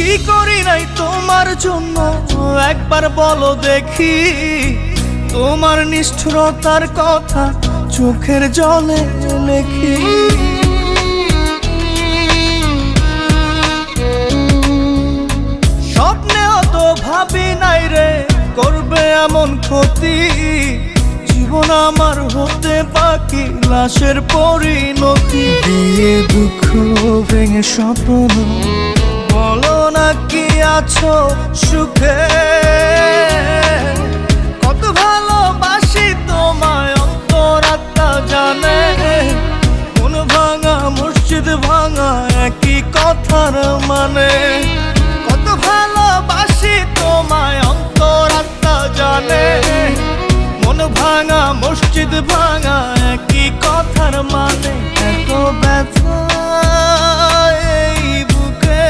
কি করি নাই তোমার জন্য একবার বলো দেখি, তোমার নিষ্ঠুরতার কথা চোখের জলে লেখি। স্বপ্নেও তো ভাবি নাই রে করবে এমন ক্ষতি, জীবন আমার হতে বাকি লাশের পরিণতি। দিয়ে দুঃখ ভেঙে স্বপ্ন বলো না কি আছো সুখে, কত ভালোবাসি তোমায় অন্তরাত্মা জানে। মন ভাঙা মসজিদ ভাঙা একই কথার মানে, কত ভালোবাসি তোমায় অন্তরাত্মা জানে। মন ভাঙা মসজিদ ভাঙা একই কথার মানে, এত ব্যথা